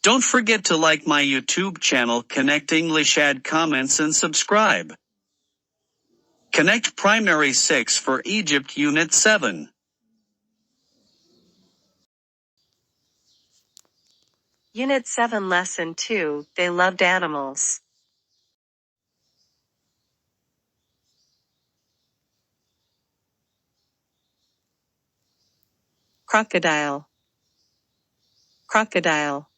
Don't forget to like my YouTube channel Connect English, add comments and subscribe. Connect Primary 6 for Egypt Unit 7. Unit 7 Lesson 2, They Loved Animals. Crocodile. Crocodile.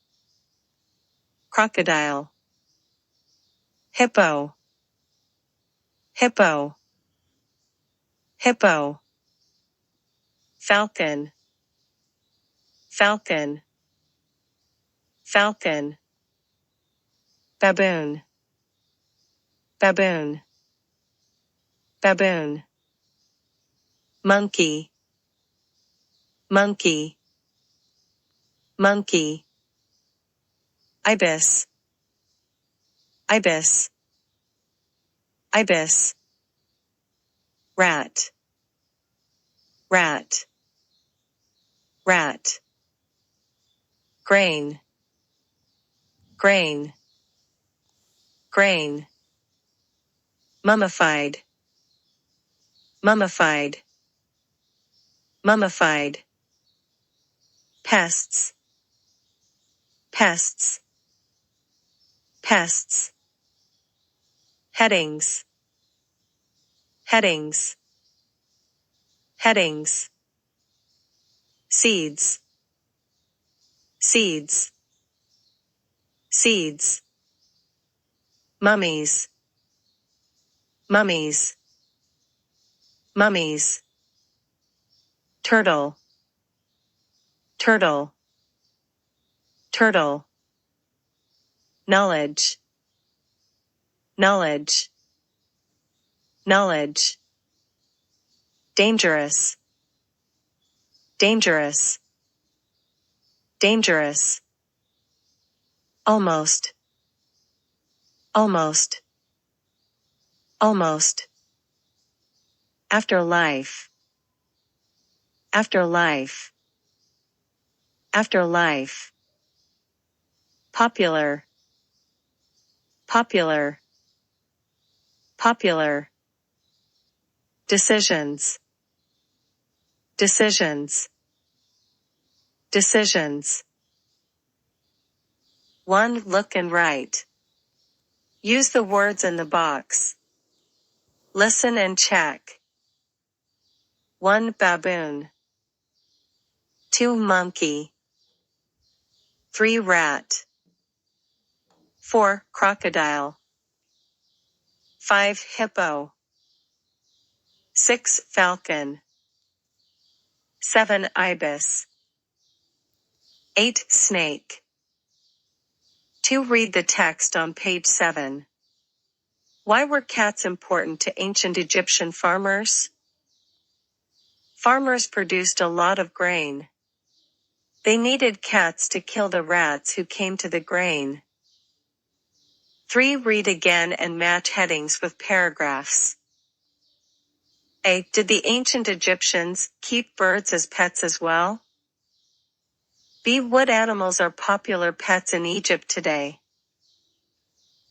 Crocodile. Hippo. Hippo. Hippo. Falcon. Falcon. Falcon. Baboon. Baboon. Baboon. Monkey. Monkey. Monkey. Ibis. Ibis. Ibis. Rat. Rat. Rat. Grain. Grain. Grain. Mummified. Mummified. Mummified. Pests. Pests. Pests. Headings. Headings. Headings. Seeds. Seeds. Seeds. Mummies. Mummies. Mummies. Turtle. Turtle. Turtle. Knowledge. Knowledge. Knowledge. Dangerous. Dangerous. Dangerous. Almost. Almost. Almost. Afterlife. Afterlife. Afterlife. Popular. Popular. Popular. Decisions. Decisions. Decisions. 1. Look and write. Use the words in the box. Listen and check. 1. Baboon. 2. Monkey. 3. Rat. 4. Crocodile. 5. Hippo. 6. Falcon. 7. Ibis. 8. Snake. 2. Read the text on page 7. Why were cats important to ancient Egyptian farmers? Farmers produced a lot of grain. They needed cats to kill the rats who came to the grain. 3. Read again and match headings with paragraphs. A. Did the ancient Egyptians keep birds as pets as well? B. What animals are popular pets in Egypt today?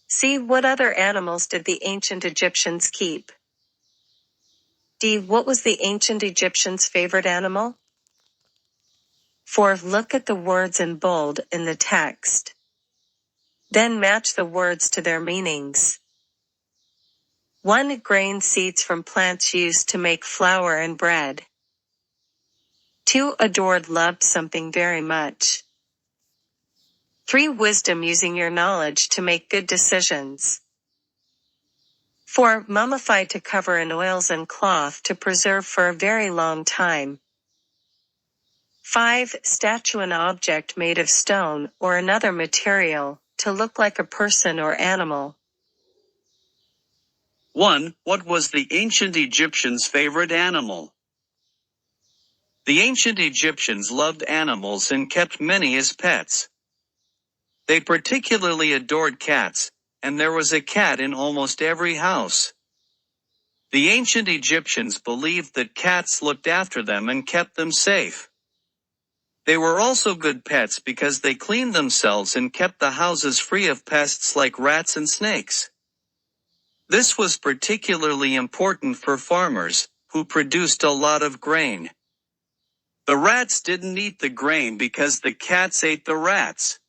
C. What other animals did the ancient Egyptians keep? D. What was the ancient Egyptians' favorite animal? 4. Look at the words in bold in the text. Then match the words to their meanings. 1. Grain seeds from plants used to make flour and bread. 2. Adored loved something very much. 3. Wisdom using your knowledge to make good decisions. 4. Mummified to cover in oils and cloth to preserve for a very long time. 5. Statue an object made of stone or another material to look like a person or animal. 1. What was the ancient Egyptians' favorite animal? The ancient Egyptians loved animals and kept many as pets. They particularly adored cats, and there was a cat in almost every house. The ancient Egyptians believed that cats looked after them and kept them safe. They were also good pets because they cleaned themselves and kept the houses free of pests like rats and snakes. This was particularly important for farmers, who produced a lot of grain. The rats didn't eat the grain because the cats ate the rats.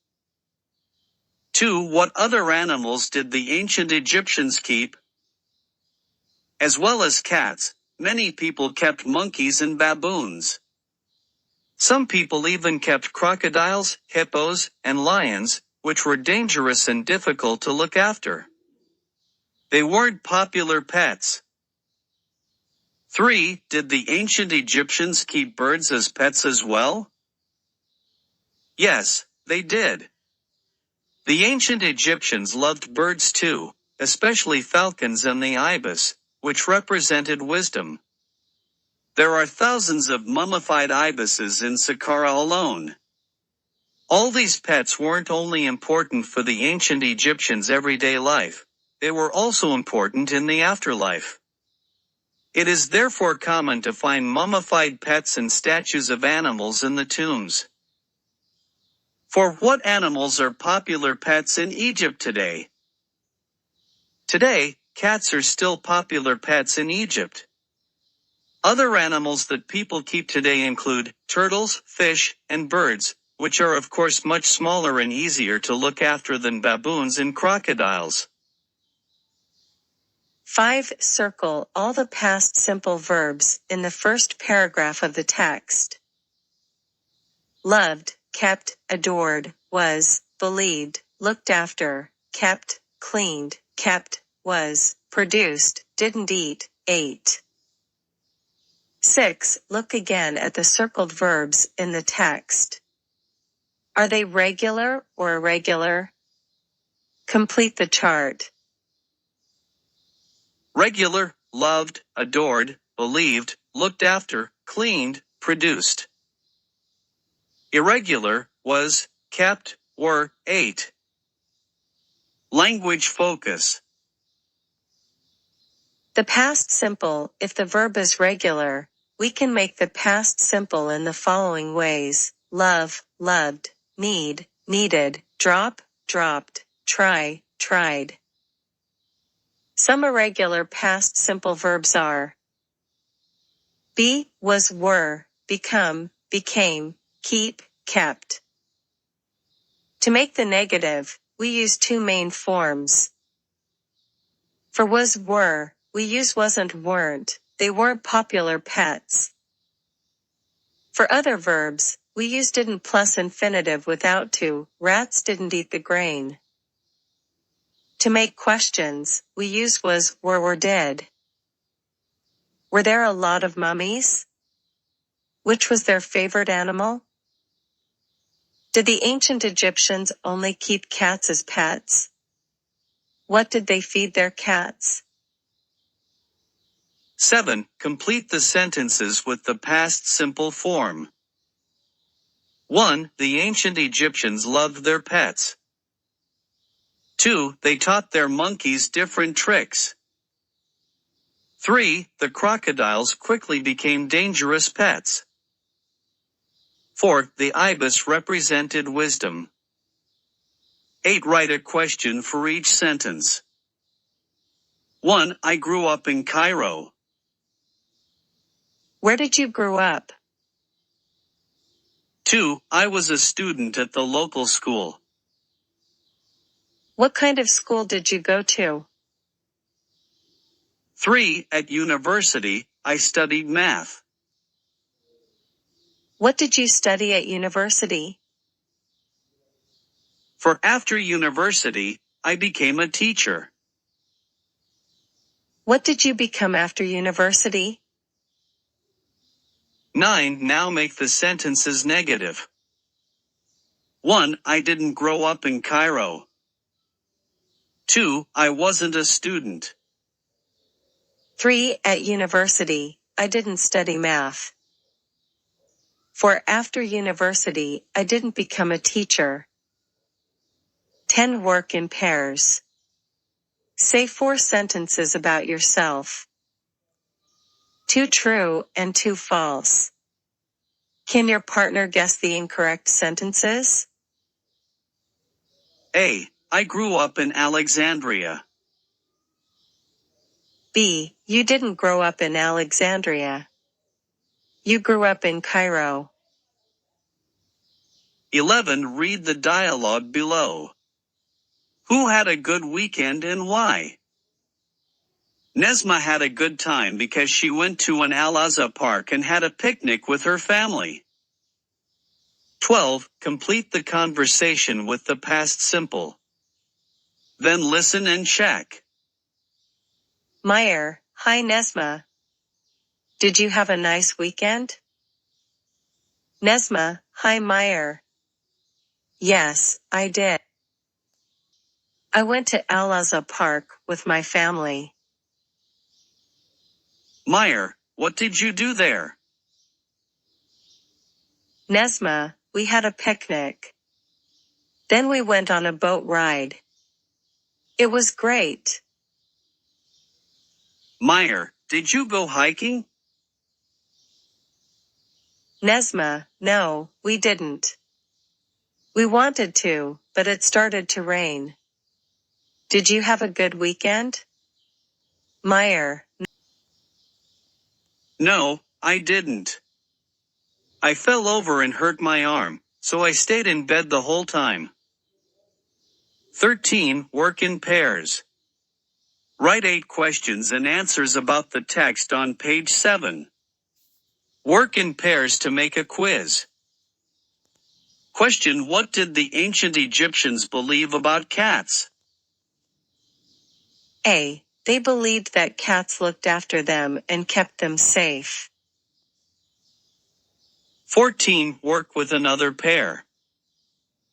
2. What other animals did the ancient Egyptians keep? As well as cats, many people kept monkeys and baboons. Some people even kept crocodiles, hippos, and lions, which were dangerous and difficult to look after. They weren't popular pets. 3. Did the ancient Egyptians keep birds as pets as well? Yes, they did. The ancient Egyptians loved birds too, especially falcons and the ibis, which represented wisdom. There are thousands of mummified ibises in Saqqara alone. All these pets weren't only important for the ancient Egyptians' everyday life, they were also important in the afterlife. It is therefore common to find mummified pets and statues of animals in the tombs. For what animals are popular pets in Egypt today? Today, cats are still popular pets in Egypt. Other animals that people keep today include turtles, fish, and birds, which are of course much smaller and easier to look after than baboons and crocodiles. 5. Circle all the past simple verbs in the first paragraph of the text. Loved, kept, adored, was, believed, looked after, kept, cleaned, kept, was, produced, didn't eat, ate. 6. Look again at the circled verbs in the text. Are they regular or irregular? Complete the chart. Regular, loved, adored, believed, looked after, cleaned, produced. Irregular, was, kept, were, ate. Language focus. The past simple, if the verb is regular, we can make the past simple in the following ways: love, loved, need, needed, drop, dropped, try, tried. Some irregular past simple verbs are be, was, were, become, became, keep, kept. To make the negative, we use two main forms. For was, were, we use wasn't, weren't, they weren't popular pets. For other verbs, we use didn't plus infinitive without to, rats didn't eat the grain. To make questions, we use was, were, did. Were there a lot of mummies? Which was their favorite animal? Did the ancient Egyptians only keep cats as pets? What did they feed their cats? 7. Complete the sentences with the past simple form. 1. The ancient Egyptians loved their pets. 2. They taught their monkeys different tricks. 3. The crocodiles quickly became dangerous pets. 4. The ibis represented wisdom. 8. Write a question for each sentence. 1. I grew up in Cairo. Where did you grow up? 2. I was a student at the local school. What kind of school did you go to? 3. At university, I studied math. What did you study at university? For after university, I became a teacher. What did you become after university? 9. Now make the sentences negative. 1. I didn't grow up in Cairo. 2. I wasn't a student. 3. At university, I didn't study math. 4. After university, I didn't become a teacher. 10. Work in pairs. Say 4 sentences about yourself. 2 true and 2 false. Can your partner guess the incorrect sentences? A. I grew up in Alexandria. B. You didn't grow up in Alexandria. You grew up in Cairo. 11. Read the dialogue below. Who had a good weekend and why? Nesma had a good time because she went to an Al-Azhar park and had a picnic with her family. 12. Complete the conversation with the past simple. Then listen and check. Meyer, hi Nesma. Did you have a nice weekend? Nesma, hi Meyer. Yes, I did. I went to Al-Azhar Park with my family. Meyer, what did you do there? Nesma, we had a picnic. Then we went on a boat ride. It was great. Meyer, did you go hiking? Nesma, no, we didn't. We wanted to, but it started to rain. Did you have a good weekend? Meyer, No, I didn't. I fell over and hurt my arm, so I stayed in bed the whole time. 13. Work in pairs. Write 8 questions and answers about the text on page 7. Work in pairs to make a quiz. Question: What did the ancient Egyptians believe about cats? A. They believed that cats looked after them and kept them safe. 14. Work with another pair.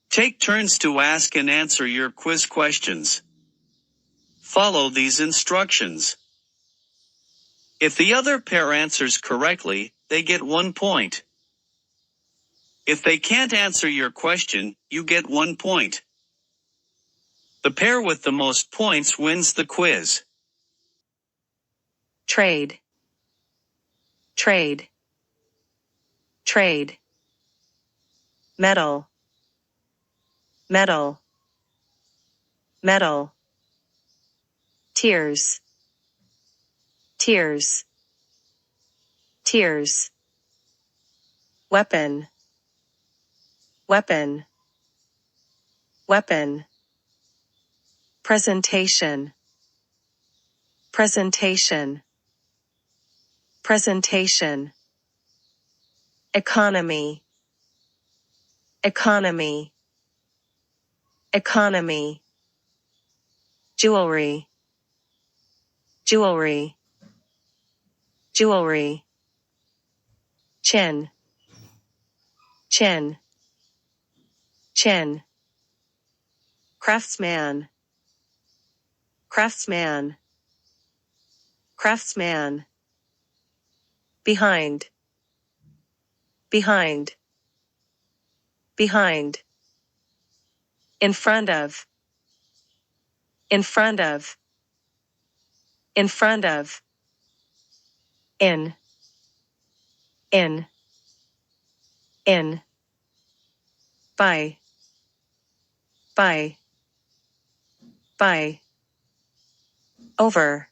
Take turns to ask and answer your quiz questions. Follow these instructions. If the other pair answers correctly, they get 1 point. If they can't answer your question, you get 1 point. The pair with the most points wins the quiz. Trade. Trade. Trade. Metal. Metal. Metal. Tears. Tears. Tears. Weapon. Weapon. Weapon. Presentation. Presentation. Presentation. Economy. Economy. Economy. Jewelry. Jewelry. Jewelry. Chin. Chin. Chin. Craftsman. Craftsman. Craftsman. Behind. Behind. Behind. In front of. In front of. In front of. In. In. In. By. By. By. Over.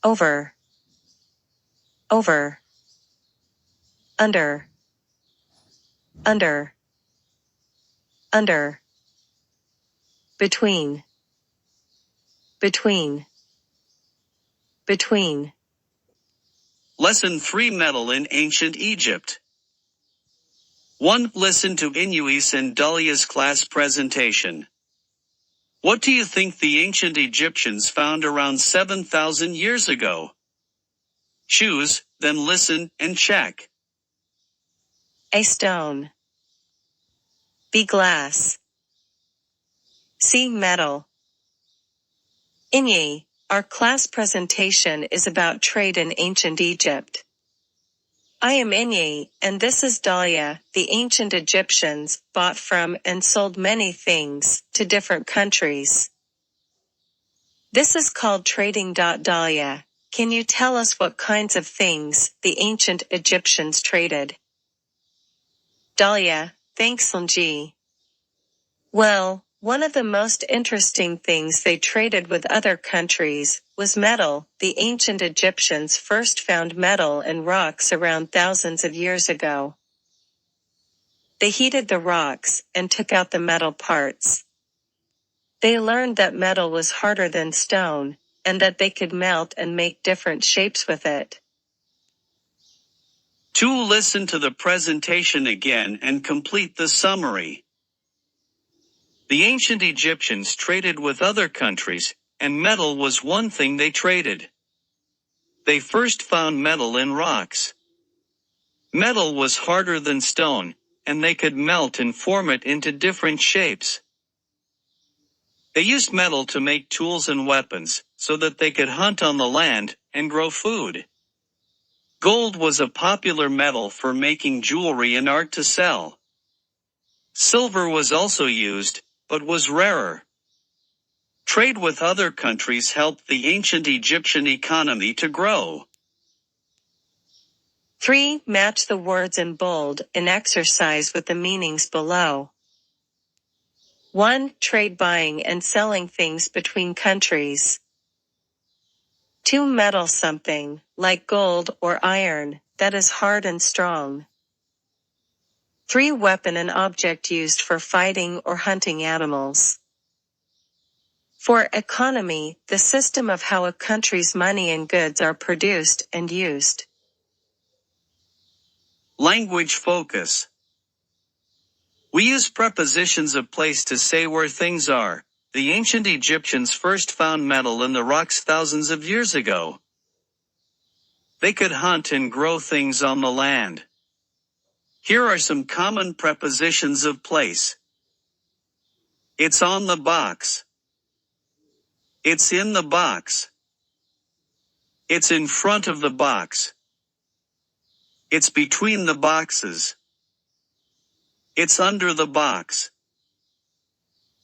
Over. Over. Under. Under. Under. Between. Between. Between. Lesson 3: Metal in Ancient Egypt. 1. Listen to Inuis and Dahlia's class presentation. What do you think the ancient Egyptians found around 7,000 years ago? Choose, then listen and check. A stone. B glass. C metal. Inyi, our class presentation is about trade in ancient Egypt. I am Inyi, and this is Dahlia. The ancient Egyptians bought from and sold many things to different countries. This is called trading. Dahlia, can you tell us what kinds of things the ancient Egyptians traded? Dahlia, thanks G. Well, one of the most interesting things they traded with other countries was metal. The ancient Egyptians first found metal in rocks around thousands of years ago. They heated the rocks and took out the metal parts. They learned that metal was harder than stone, and that they could melt and make different shapes with it. 2. Listen to the presentation again and complete the summary. The ancient Egyptians traded with other countries, and metal was one thing they traded. They first found metal in rocks. Metal was harder than stone, and they could melt and form it into different shapes. They used metal to make tools and weapons, so that they could hunt on the land and grow food. Gold was a popular metal for making jewelry and art to sell. Silver was also used, but was rarer. Trade with other countries helped the ancient Egyptian economy to grow. 3. Match the words in bold in exercise with the meanings below. 1. Trade buying and selling things between countries. 2. Metal something, like gold or iron, that is hard and strong. 3. Weapon and object used for fighting or hunting animals. 4. Economy, the system of how a country's money and goods are produced and used. Language focus. We use prepositions of place to say where things are. The ancient Egyptians first found metal in the rocks thousands of years ago. They could hunt and grow things on the land. Here are some common prepositions of place. It's on the box. It's in the box. It's in front of the box. It's between the boxes. It's under the box.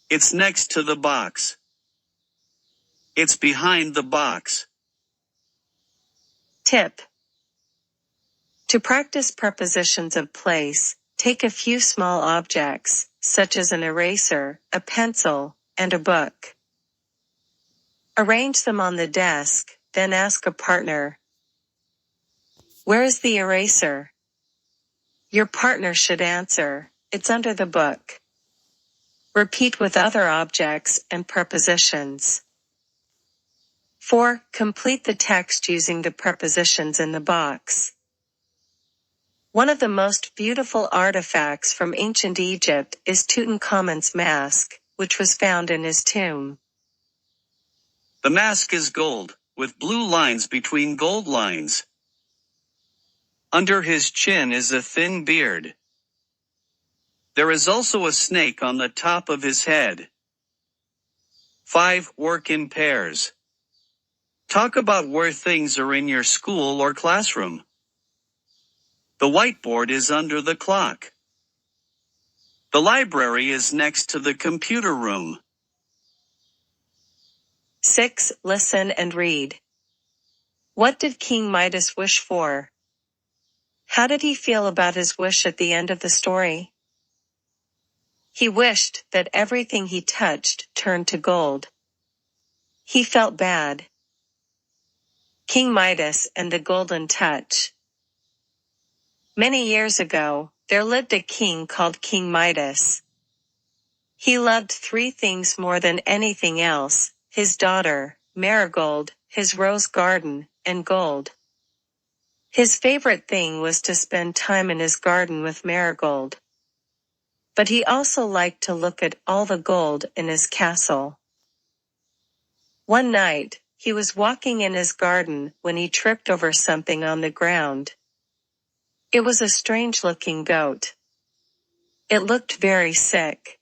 It's next to the box. It's behind the box. Tip. To practice prepositions of place, take a few small objects, such as an eraser, a pencil, and a book. Arrange them on the desk, then ask a partner, "Where is the eraser?" Your partner should answer, "It's under the book." Repeat with other objects and prepositions. 4. Complete the text using the prepositions in the box. One of the most beautiful artifacts from ancient Egypt is Tutankhamun's mask, which was found in his tomb. The mask is gold, with blue lines between gold lines. Under his chin is a thin beard. There is also a snake on the top of his head. 5. Work in pairs. Talk about where things are in your school or classroom. The whiteboard is under the clock. The library is next to the computer room. 6. Listen and read. What did King Midas wish for? How did he feel about his wish at the end of the story? He wished that everything he touched turned to gold. He felt bad. King Midas and the Golden Touch. Many years ago, there lived a king called King Midas. He loved 3 things more than anything else: his daughter, Marigold, his rose garden, and gold. His favorite thing was to spend time in his garden with Marigold. But he also liked to look at all the gold in his castle. One night, he was walking in his garden when he tripped over something on the ground. It was a strange-looking goat. It looked very sick.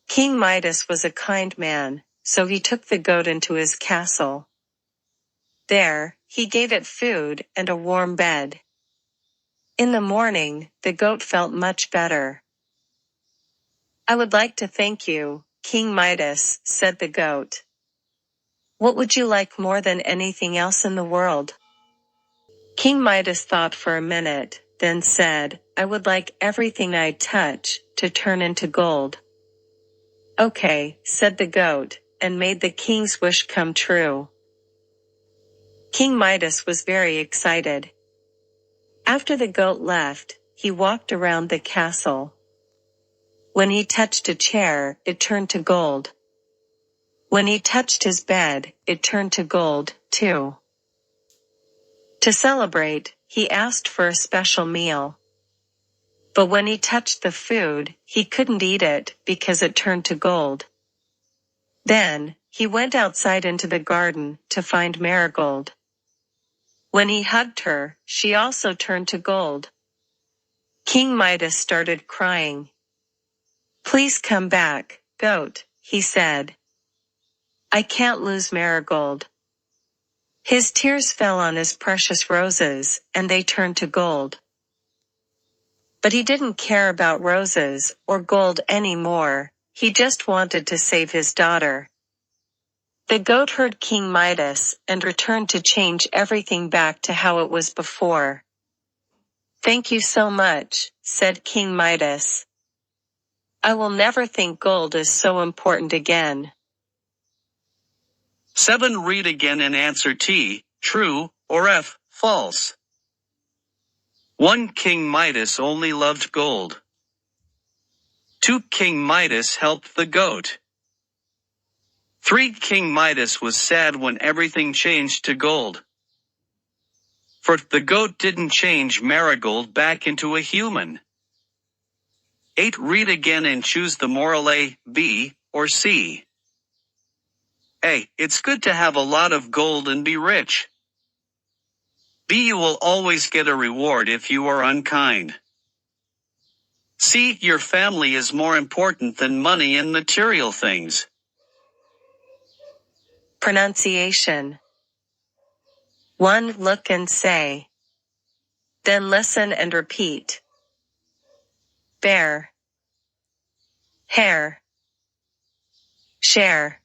King Midas was a kind man, so he took the goat into his castle. There, he gave it food and a warm bed. In the morning, the goat felt much better. "I would like to thank you, King Midas," said the goat. "What would you like more than anything else in the world?" King Midas thought for a minute, then said, I would like everything I touch to turn into gold. Okay, said the goat, and made the king's wish come true. King Midas was very excited. After the goat left, he walked around the castle. When he touched a chair, it turned to gold. When he touched his bed, it turned to gold, too. To celebrate, he asked for a special meal. But when he touched the food, he couldn't eat it because it turned to gold. Then, he went outside into the garden to find Marigold. When he hugged her, she also turned to gold. King Midas started crying. Please come back, goat, he said. I can't lose Marigold. His tears fell on his precious roses, and they turned to gold. But he didn't care about roses or gold anymore, he just wanted to save his daughter. The goat heard King Midas and returned to change everything back to how it was before. Thank you so much, said King Midas. I will never think gold is so important again. 7. Read again and answer T, true, or F, false. 1. King Midas only loved gold. 2. King Midas helped the goat. 3. King Midas was sad when everything changed to gold. 4. The goat didn't change Marigold back into a human. 8. Read again and choose the moral A, B, or C. A. It's good to have a lot of gold and be rich. B. You will always get a reward if you are unkind. C. Your family is more important than money and material things. Pronunciation. 1. Look and say. Then listen and repeat. Bear. Hair. Share.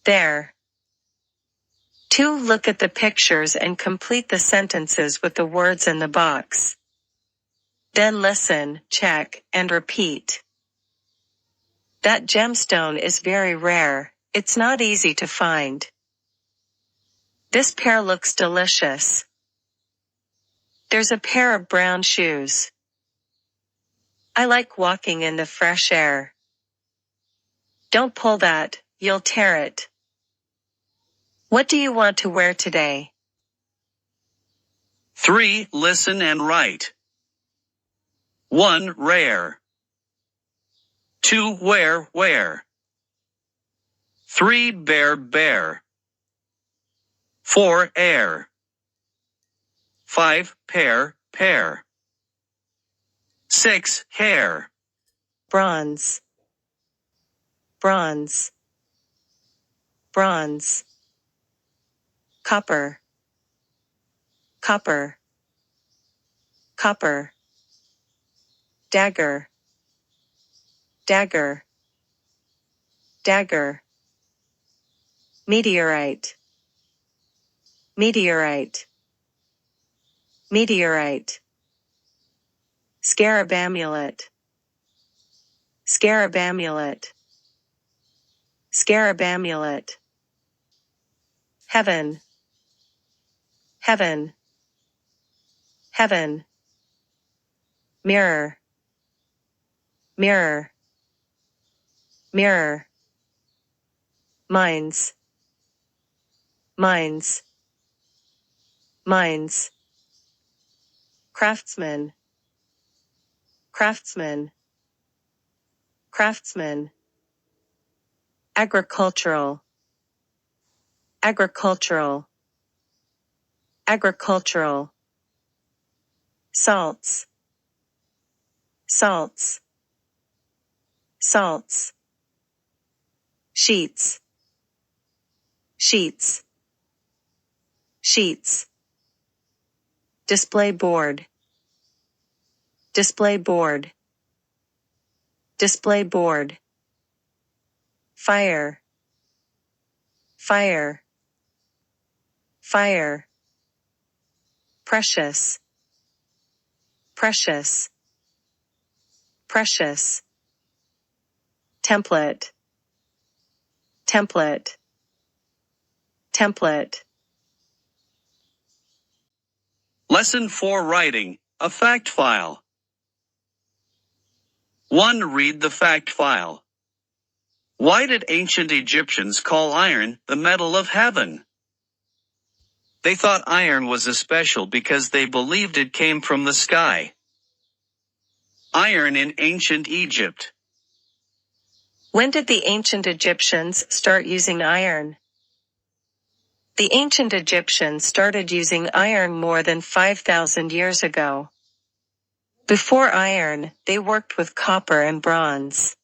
There. 2. Look at the pictures and complete the sentences with the words in the box. Then listen, check, and repeat. That gemstone is very rare, it's not easy to find. This pear looks delicious. There's a pair of brown shoes. I like walking in the fresh air. Don't pull that, you'll tear it. What do you want to wear today? 3. Listen and write. 1. Rare. 2. Where. 3. Bear. 4. Air. 5. Pear. 6. Hair. Bronze. Bronze. Bronze. Copper. Copper. Copper. Dagger. Dagger. Dagger. Meteorite. Meteorite. Meteorite. Scarab amulet. Scarab amulet. Scarab amulet. Heaven. Heaven. Heaven. Mirror. Mirror. Mirror. Mines. Mines. Mines. Craftsman. Craftsman. Craftsman. Agricultural. Agricultural. Agricultural. Salts. Salts. Salts. Sheets. Sheets. Sheets. Display board. Display board. Display board. Fire. Fire. Fire. Precious. precious, precious. Template, template, template. Lesson 4 Writing, a fact file. 1. Read the fact file. Why did ancient Egyptians call iron the metal of heaven? They thought iron was special because they believed it came from the sky. Iron in ancient Egypt. When did the ancient Egyptians start using iron? The ancient Egyptians started using iron more than 5,000 years ago. Before iron, they worked with copper and bronze.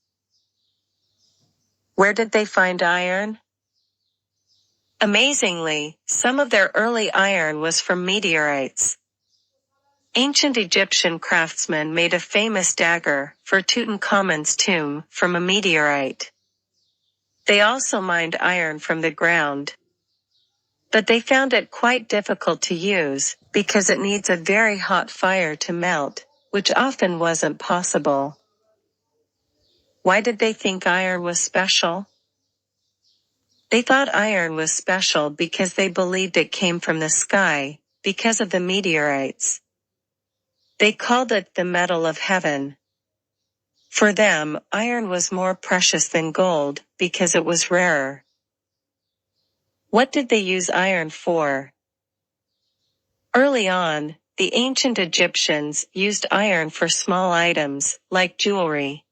Where did they find iron? Amazingly, some of their early iron was from meteorites. Ancient Egyptian craftsmen made a famous dagger for Tutankhamun's tomb from a meteorite. They also mined iron from the ground. But they found it quite difficult to use because it needs a very hot fire to melt, which often wasn't possible. Why did they think iron was special? They thought iron was special because they believed it came from the sky, because of the meteorites. They called it the metal of heaven. For them, iron was more precious than gold because it was rarer. What did they use iron for? Early on, the ancient Egyptians used iron for small items, like jewelry.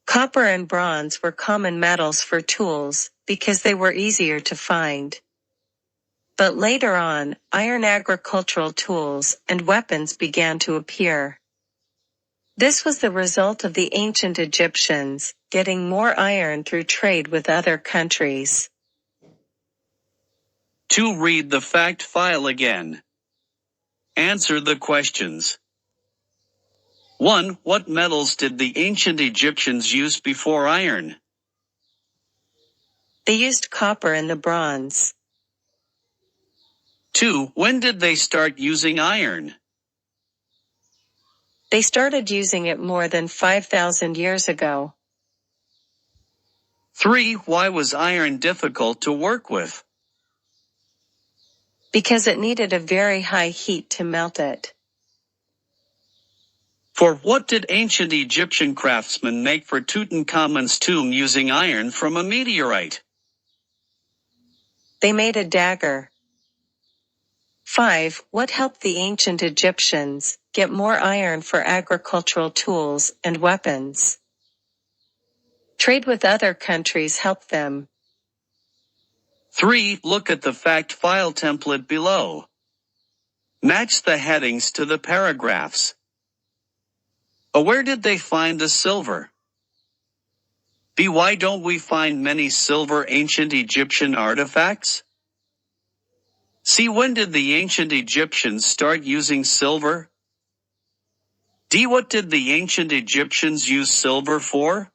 Copper and bronze were common metals for tools, because they were easier to find. But later on, iron agricultural tools and weapons began to appear. This was the result of the ancient Egyptians getting more iron through trade with other countries. 2. Read the fact file again. Answer the questions. 1. What metals did the ancient Egyptians use before iron? They used copper and the bronze. 2. When did they start using iron? They started using it more than 5,000 years ago. 3. Why was iron difficult to work with? Because it needed a very high heat to melt it. 4. What did ancient Egyptian craftsmen make for Tutankhamun's tomb using iron from a meteorite? They made a dagger. 5. What helped the ancient Egyptians get more iron for agricultural tools and weapons? Trade with other countries helped them. 3. Look at the fact file template below. Match the headings to the paragraphs. Where did they find the silver? B. Why don't we find many silver ancient Egyptian artifacts? C. When did the ancient Egyptians start using silver? D. What did the ancient Egyptians use silver for?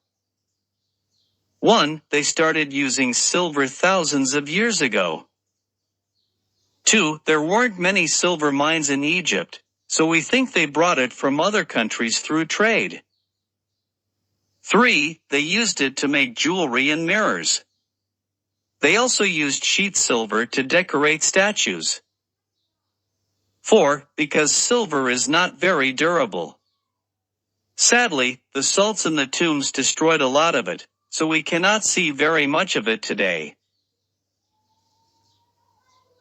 1. They started using silver thousands of years ago. 2. There weren't many silver mines in Egypt, so we think they brought it from other countries through trade. 3. They used it to make jewelry and mirrors. They also used sheet silver to decorate statues. 4. Because silver is not very durable. Sadly, the salts in the tombs destroyed a lot of it, so we cannot see very much of it today.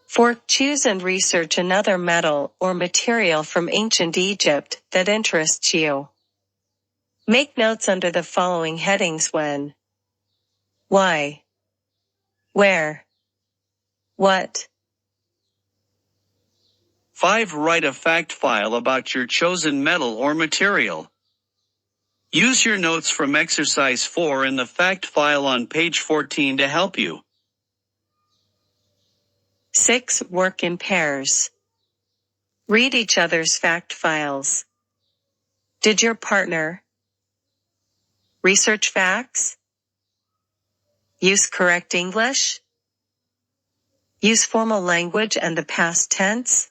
4. Choose and research another metal or material from ancient Egypt that interests you. Make notes under the following headings: when, why, where, what. 5. Write a fact file about your chosen metal or material. Use your notes from exercise 4 in the fact file on page 14 to help you. 6. Work in pairs. Read each other's fact files. Did your partner research facts? Use correct English? Use formal language and the past tense?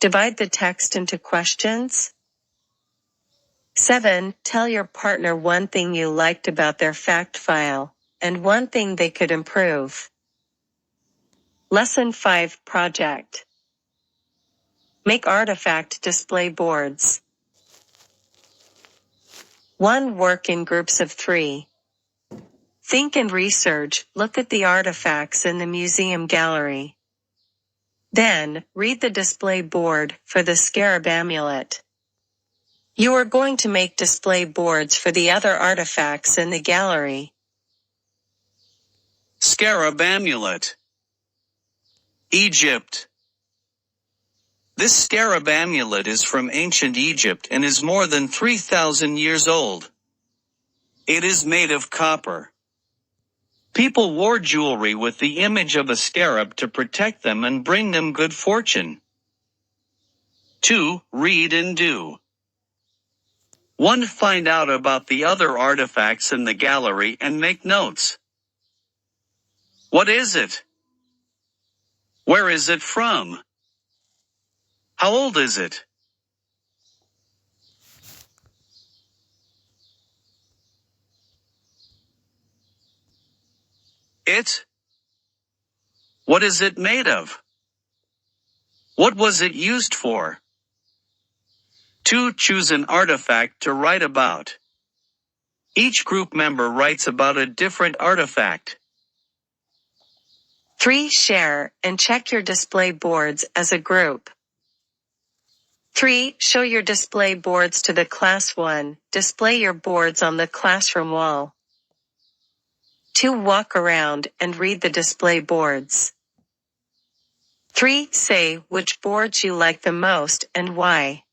Divide the text into questions. 7. Tell your partner one thing you liked about their fact file, and one thing they could improve. Lesson 5 Project. Make artifact display boards. 1. Work in groups of 3. Think and research, look at the artifacts in the museum gallery. Then, read the display board for the scarab amulet. You are going to make display boards for the other artifacts in the gallery. Scarab amulet. Egypt. This scarab amulet is from ancient Egypt and is more than 3,000 years old. It is made of copper. People wore jewelry with the image of a scarab to protect them and bring them good fortune. 2. Read and do. 1. Find out about the other artifacts in the gallery and make notes. What is it? Where is it from? How old is it? It? What is it made of? What was it used for? 2. Choose an artifact to write about. Each group member writes about a different artifact. 3. Share and check your display boards as a group. 3. Show your display boards to the class. 1. Display your boards on the classroom wall. 2. Walk around and read the display boards. 3. Say which boards you like the most and why.